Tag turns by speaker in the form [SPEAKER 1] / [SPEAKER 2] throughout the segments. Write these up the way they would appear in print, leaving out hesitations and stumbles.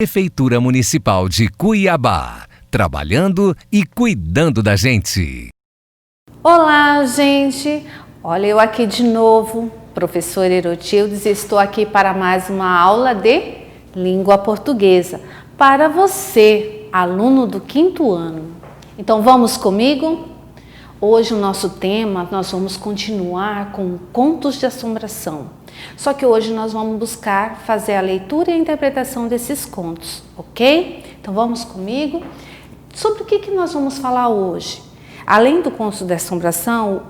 [SPEAKER 1] Prefeitura Municipal de Cuiabá, trabalhando e cuidando da gente.
[SPEAKER 2] Olá, gente! Olha eu aqui de novo, professora Herotildes, e estou aqui para mais uma aula de língua portuguesa para você, aluno do 5º ano. Então vamos comigo? Hoje o nosso tema, nós vamos continuar com contos de assombração. Só que hoje nós vamos buscar fazer a leitura e a interpretação desses contos, ok? Então vamos comigo. Sobre o que nós vamos falar hoje? Além do conto de assombração,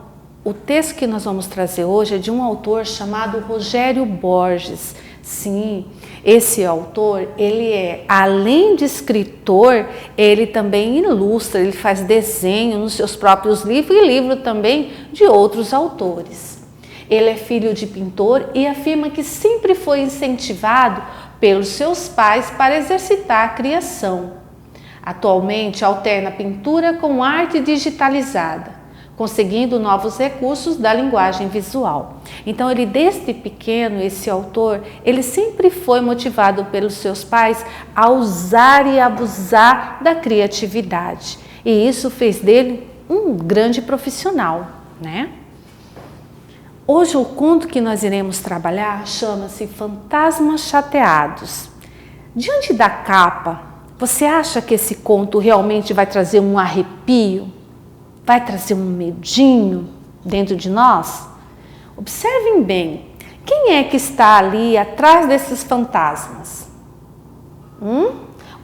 [SPEAKER 2] o texto que nós vamos trazer hoje é de um autor chamado Rogério Borges. Sim, esse autor, ele é, além de escritor, ele também ilustra, ele faz desenho nos seus próprios livros e livro também de outros autores. Ele é filho de pintor e afirma que sempre foi incentivado pelos seus pais para exercitar a criação. Atualmente alterna pintura com arte digitalizada, conseguindo novos recursos da linguagem visual. Então ele desde pequeno, esse autor, ele sempre foi motivado pelos seus pais a usar e abusar da criatividade. E isso fez dele um grande profissional, né? Hoje o conto que nós iremos trabalhar chama-se Fantasmas Chateados. Diante da capa, você acha que esse conto realmente vai trazer um arrepio? Vai trazer um medinho dentro de nós? Observem bem, quem é que está ali atrás desses fantasmas?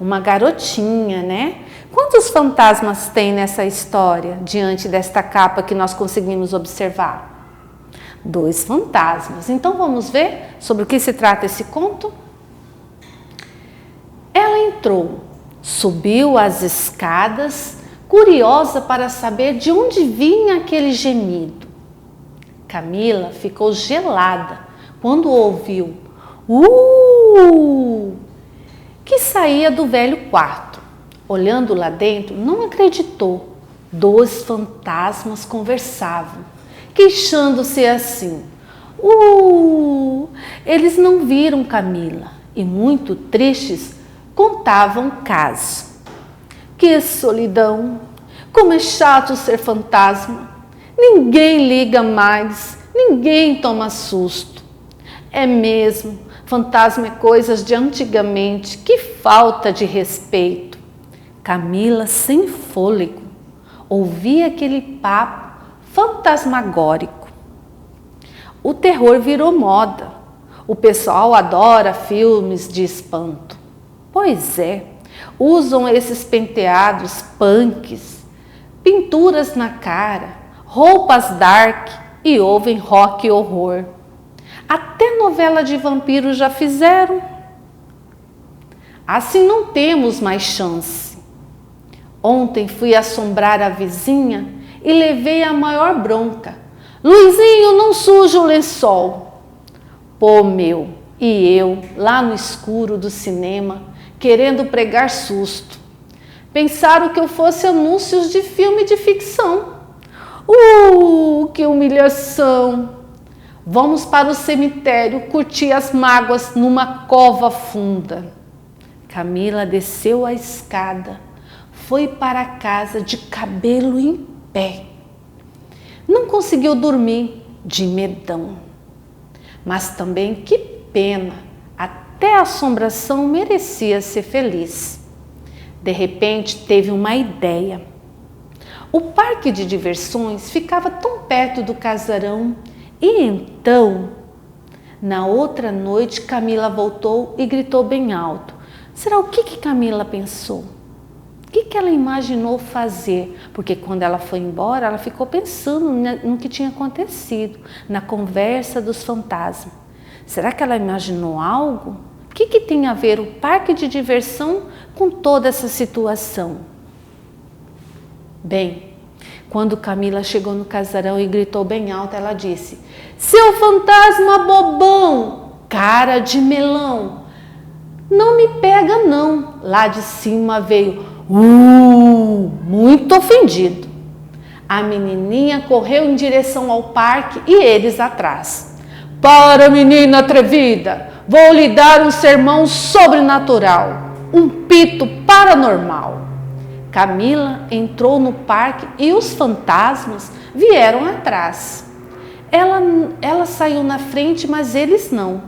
[SPEAKER 2] Uma garotinha, né? Quantos fantasmas tem nessa história, diante desta capa que nós conseguimos observar? 2 fantasmas. Então vamos ver sobre o que se trata esse conto? Ela entrou, subiu as escadas, curiosa para saber de onde vinha aquele gemido. Camila ficou gelada quando ouviu que saía do velho quarto. Olhando lá dentro, não acreditou. 2 fantasmas conversavam, queixando-se assim. Eles não viram Camila e, muito tristes, contavam o caso. Que solidão! Como é chato ser fantasma! Ninguém liga mais, ninguém toma susto. É mesmo, fantasma é coisas de antigamente, que falta de respeito. Camila, sem fôlego, ouvia aquele papo fantasmagórico. O terror virou moda. O pessoal adora filmes de espanto. Pois é, usam esses penteados punks, pinturas na cara, roupas dark e ouvem rock e horror. Até novela de vampiro já fizeram. Assim não temos mais chance. Ontem fui assombrar a vizinha e levei a maior bronca. Luizinho, não suja o lençol. Pô, meu, e eu, lá no escuro do cinema, querendo pregar susto. Pensaram que eu fosse anúncios de filme de ficção. Que humilhação! Vamos para o cemitério curtir as mágoas numa cova funda. Camila desceu a escada, foi para casa de cabelo em pé. Não conseguiu dormir de medão. Mas também que pena, até a assombração merecia ser feliz. De repente teve uma ideia. O parque de diversões ficava tão perto do casarão e então, na outra noite, Camila voltou e gritou bem alto. Será o que Camila pensou? O que ela imaginou fazer? Porque quando ela foi embora, ela ficou pensando no que tinha acontecido, na conversa dos fantasmas. Será que ela imaginou algo? O que tem a ver o parque de diversão com toda essa situação? Bem, quando Camila chegou no casarão e gritou bem alto, ela disse: seu fantasma bobão, cara de melão, não me pega não. Lá de cima veio muito ofendido. A menininha correu em direção ao parque e eles atrás. Para, menina atrevida, vou lhe dar um sermão sobrenatural. um pito paranormal. Camila entrou no parque e os fantasmas vieram atrás. Ela saiu na frente, mas eles não.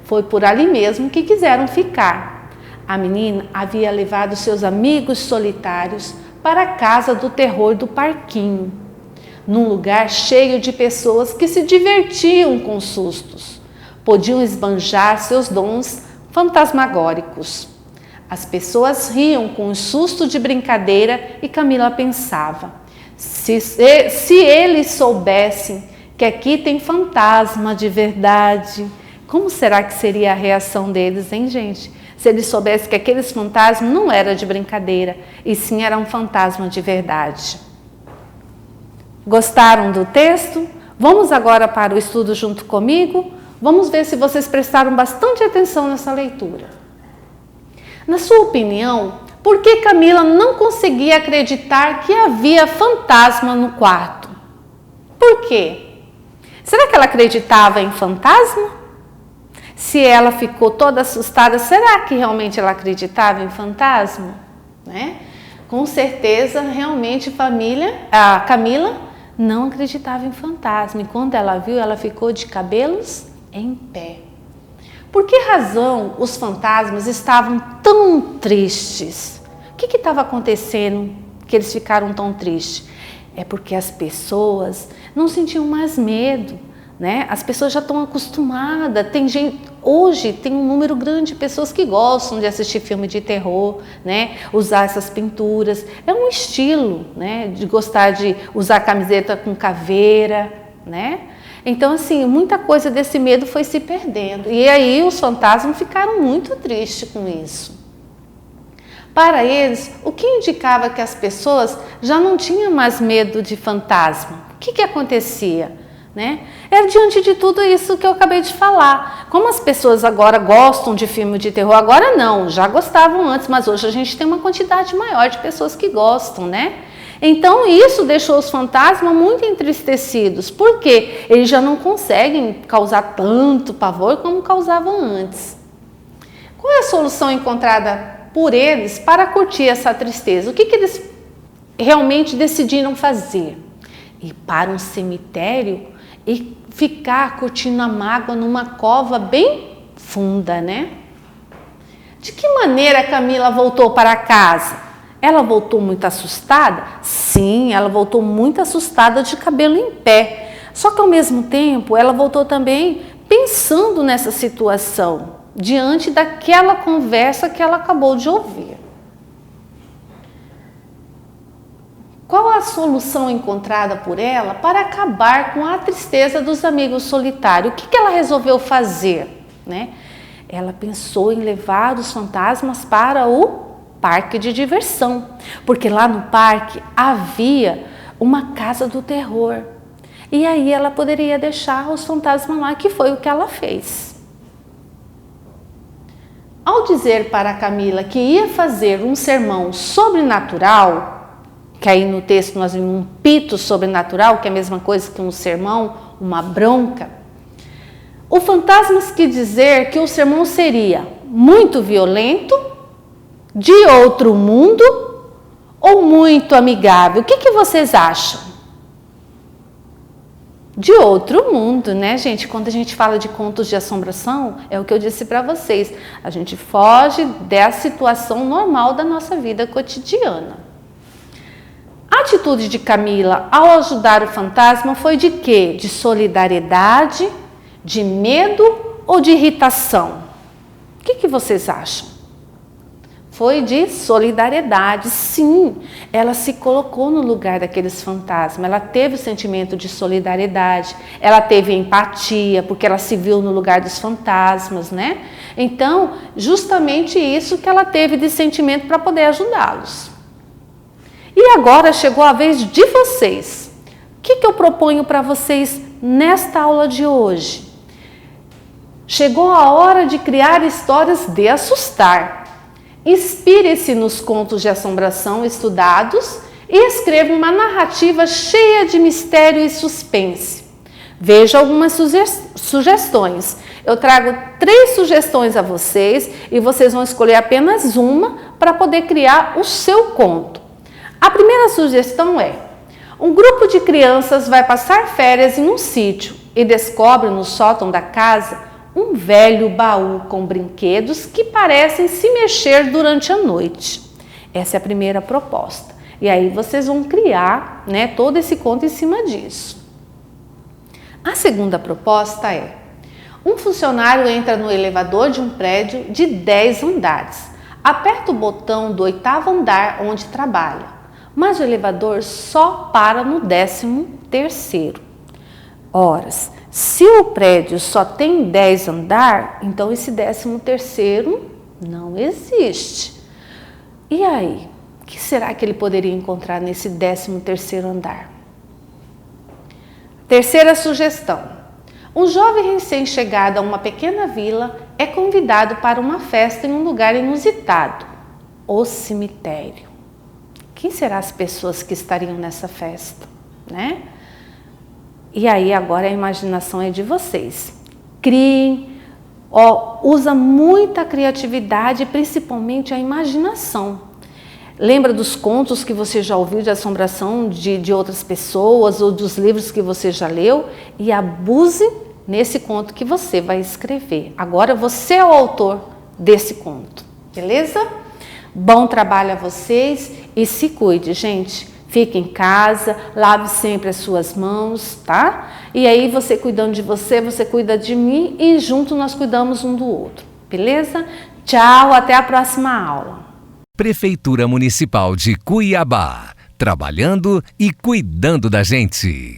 [SPEAKER 2] Foi por ali mesmo que quiseram ficar. A menina havia levado seus amigos solitários para a casa do terror do parquinho, num lugar cheio de pessoas que se divertiam com sustos. Podiam esbanjar seus dons fantasmagóricos. As pessoas riam com um susto de brincadeira e Camila pensava: se eles soubessem que aqui tem fantasma de verdade, como será que seria a reação deles, hein, gente? Se eles soubessem que aqueles fantasmas não era de brincadeira, e sim era um fantasma de verdade. Gostaram do texto? Vamos agora para o estudo junto comigo? Vamos ver se vocês prestaram bastante atenção nessa leitura. Na sua opinião, por que Camila não conseguia acreditar que havia fantasma no quarto? Por quê? Será que ela acreditava em fantasma? Se ela ficou toda assustada, será que realmente ela acreditava em fantasma? Né? Com certeza, realmente a Camila não acreditava em fantasma. E quando ela viu, ela ficou de cabelos em pé. Por que razão os fantasmas estavam tão tristes? O que estava acontecendo que eles ficaram tão tristes? É porque as pessoas não sentiam mais medo, né? As pessoas já estão acostumadas. Hoje tem um número grande de pessoas que gostam de assistir filme de terror, né? Usar essas pinturas. É um estilo, né? De gostar de usar camiseta com caveira, né? Então, assim, muita coisa desse medo foi se perdendo. E aí os fantasmas ficaram muito tristes com isso. Para eles, o que indicava que as pessoas já não tinham mais medo de fantasma? O que acontecia? Né? Era diante de tudo isso que eu acabei de falar. Como as pessoas agora gostam de filme de terror, agora não, já gostavam antes, mas hoje a gente tem uma quantidade maior de pessoas que gostam, né? Então isso deixou os fantasmas muito entristecidos, porque eles já não conseguem causar tanto pavor como causavam antes. Qual é a solução encontrada por eles para curtir essa tristeza? O que eles realmente decidiram fazer? Ir para um cemitério e ficar curtindo a mágoa numa cova bem funda, né? De que maneira Camila voltou para casa? Ela voltou muito assustada? Sim, ela voltou muito assustada, de cabelo em pé. Só que ao mesmo tempo, ela voltou também pensando nessa situação, diante daquela conversa que ela acabou de ouvir. Qual a solução encontrada por ela para acabar com a tristeza dos amigos solitários? O que ela resolveu fazer, né? Ela pensou em levar os fantasmas para o parque de diversão, porque lá no parque havia uma casa do terror. E aí ela poderia deixar os fantasmas lá, que foi o que ela fez. Ao dizer para Camila que ia fazer um sermão sobrenatural, que aí no texto nós vimos um pito sobrenatural, que é a mesma coisa que um sermão, uma bronca, o fantasma quis dizer que o sermão seria muito violento, de outro mundo ou muito amigável? O que vocês acham? De outro mundo, né, gente? Quando a gente fala de contos de assombração, é o que eu disse para vocês. A gente foge da situação normal da nossa vida cotidiana. A atitude de Camila ao ajudar o fantasma foi de quê? De solidariedade, de medo ou de irritação? O que vocês acham? Foi de solidariedade, sim. Ela se colocou no lugar daqueles fantasmas, ela teve o sentimento de solidariedade, ela teve empatia, porque ela se viu no lugar dos fantasmas, né? Então, justamente isso que ela teve de sentimento para poder ajudá-los. E agora chegou a vez de vocês. O que eu proponho para vocês nesta aula de hoje? Chegou a hora de criar histórias de assustar. Inspire-se nos contos de assombração estudados e escreva uma narrativa cheia de mistério e suspense. Veja algumas sugestões Eu trago 3 sugestões a vocês e vocês vão escolher apenas uma para poder criar o seu conto. A primeira sugestão é: um grupo de crianças vai passar férias em um sítio e descobre no sótão da casa um velho baú com brinquedos que parecem se mexer durante a noite. Essa é a primeira proposta. E aí vocês vão criar, todo esse conto em cima disso. A segunda proposta é: um funcionário entra no elevador de um prédio de 10 andares. Aperta o botão do 8º andar onde trabalha, mas o elevador só para no 13º. Ora, se o prédio só tem 10 andares, então esse 13º não existe. E aí, o que será que ele poderia encontrar nesse 13º andar? Terceira sugestão: um jovem recém-chegado a uma pequena vila é convidado para uma festa em um lugar inusitado, o cemitério. Quem serão as pessoas que estariam nessa festa, E aí agora a imaginação é de vocês. Criem, usa muita criatividade e principalmente a imaginação. Lembra dos contos que você já ouviu de assombração de outras pessoas ou dos livros que você já leu e abuse nesse conto que você vai escrever. Agora você é o autor desse conto, beleza? Bom trabalho a vocês e se cuide, gente. Fique em casa, lave sempre as suas mãos, tá? E aí você cuidando de você, você cuida de mim e junto nós cuidamos um do outro, beleza? Tchau, até a próxima aula.
[SPEAKER 1] Prefeitura Municipal de Cuiabá, trabalhando e cuidando da gente.